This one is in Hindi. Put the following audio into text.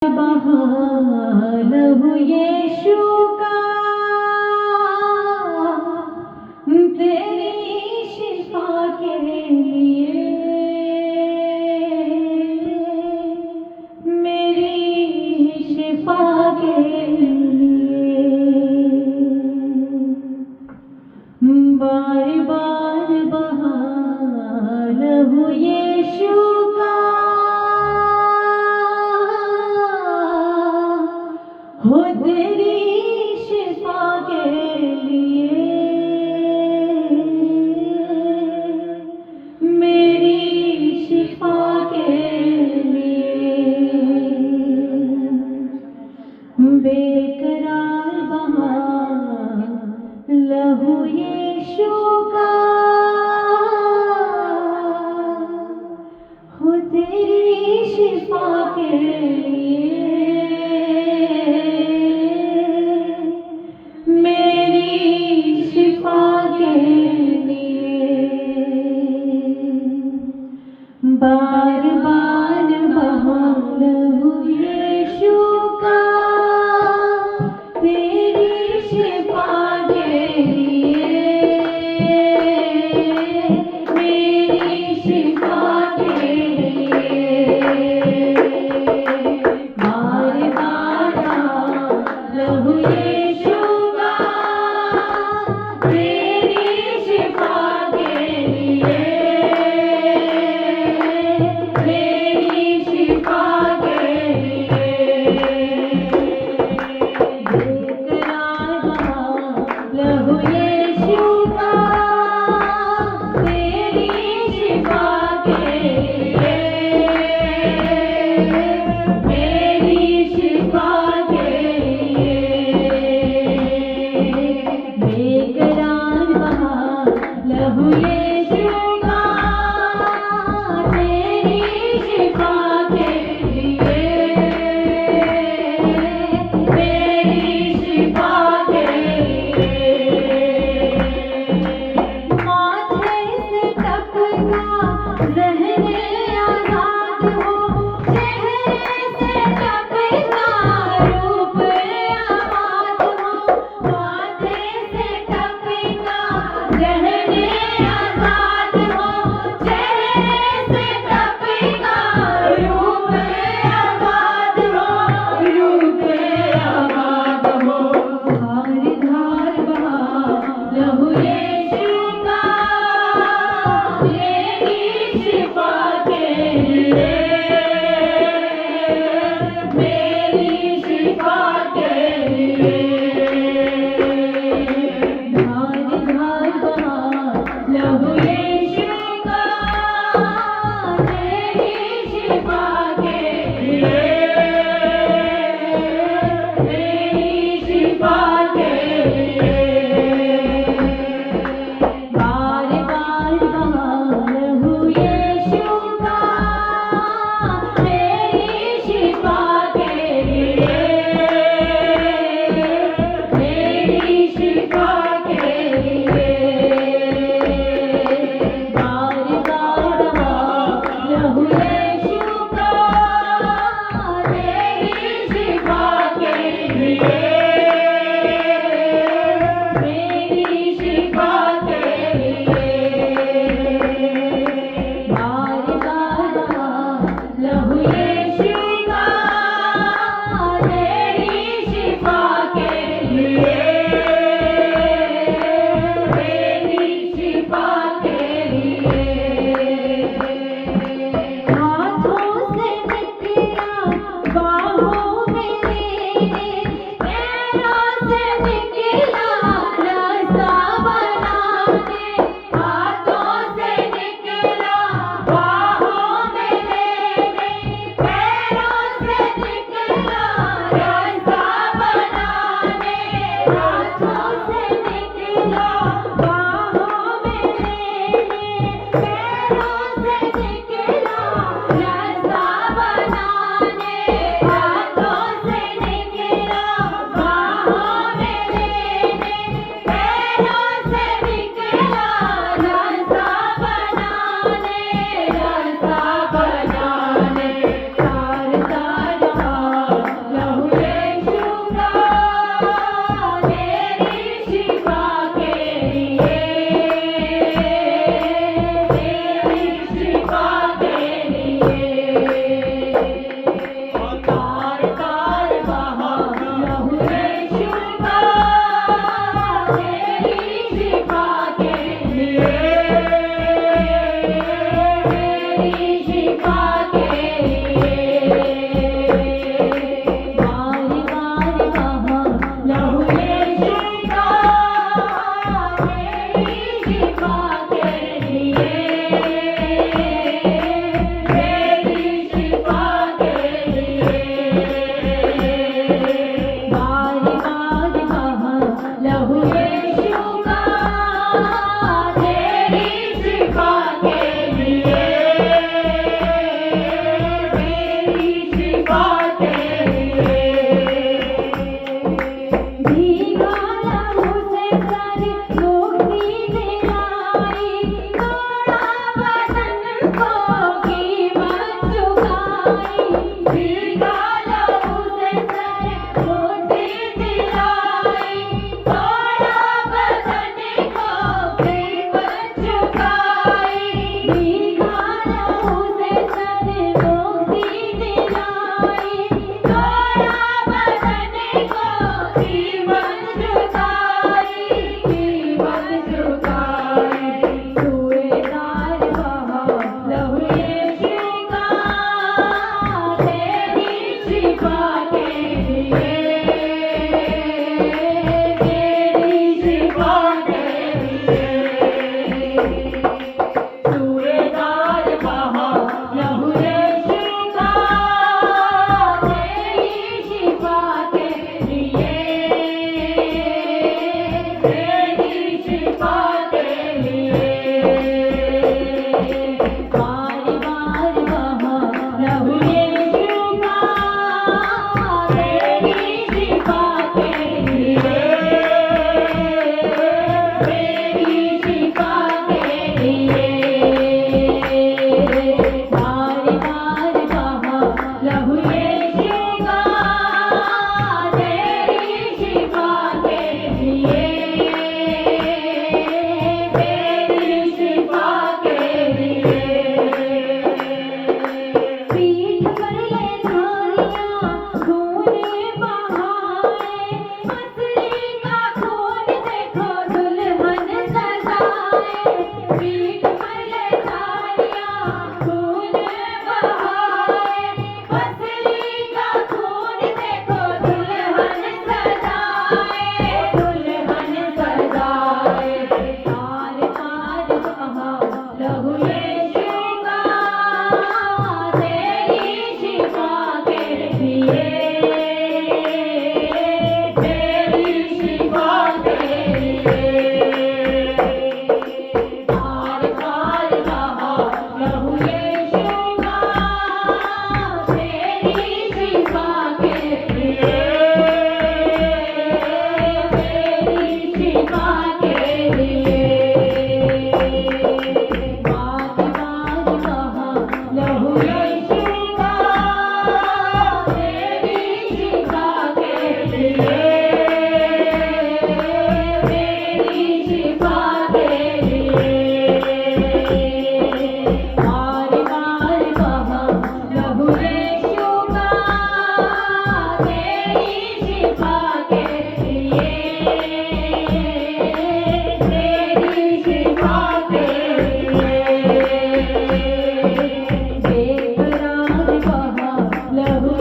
बहा लहू यीशु का तेरी शिफा के लिए, मेरी शिफा के लिए बार बार बहा लहू यीशु का हो तेरी शिफा के लिए, मेरी शिफा के लिए बेकरार बहा लहू यीशु का हो तेरी शिफा के लिए, मेरी शिफा के लिए बार बार बहा लहू यीशु का तेरी शिफा के लिए, मेरी शिफा के लिए बार बार लहू यीशु का तेरी शिफा के लिए, मेरी शिफा के लिए बेकरार बहा लहू यीशु का तेरी शिफा के लिए, मेरी शिफा के लिए बेकरार बहा लहू यीशु का तेरी शिफा के लिए, मेरी शिफा के लिए माथे से टपका रहने आजाद हो, चेहरे से टपका रूप आबाद हो, माथे से टपका रहने आजाद हो, चेहरे से टपका रूप आबाद हो, रूप आबाद हो धार धार बहा लहू यीशु का मेरी शिफा के लिए, मेरी शिफा के लिए धार धार बहा लहू यीशु का तेरी शिफा के लिए, मेरी शिफा के लिए बार बार बहा लहू यीशु का तेरी शिफा के लिए, मेरी शिफा के लिए बार बार बहा लहू यीशु का तेरी शिफा के लिए, मेरी शिफा के लिए बार बार बहा लहू यीशु का तेरी शिफा के लिए, मेरी शिफा के लिए हाथों से निकला बाहों में लेने, पैरों से निकला रास्ता बनाने, हाथों से निकला बाहों में लेने, पैरों से निकला रास्ता बनाने, हाथों से निकला बाहों में लेने, पैरों से निकला रास्ता बनाने, हाथों शिफा के लिए, मेरी शिफा के लिए। सूरेदार बहा लहू यीशु का, तेरी शिफा के लिए, तेरी शिफा के लिए। बार बार बहा लहू यीशु का, तेरी शिफा के लिए, तेरी शिफा के लिए। बार बार बहा लहू यीशु का, तेरी शिफा के लिए, तेरी शिफा के लिए। पीठ पर ले धारियां खून बहाए, मछली का खून देखो दुल्हन सजाए। पीठ पर ले धारियां खून बहाए, मछली का खून देखो दुल्हन सजाए, दुल्हन सजाए। तार तार बहा लहू यीशु का, तेरी शिफा के लिए, तेरी शिफा के लिए। तार तार बहा लहू यीशु का, तेरी शिफा के लिए, तेरी शिफा के लिए। बार बार बहा लहू यीशु का, तेरी शिफा के लिए, तेरी शिफा के लिए। बार बार बहा लहू यीशु का, तेरी शिफा के लिए, तेरी शिफा के लिए। बेकरार बहा लहू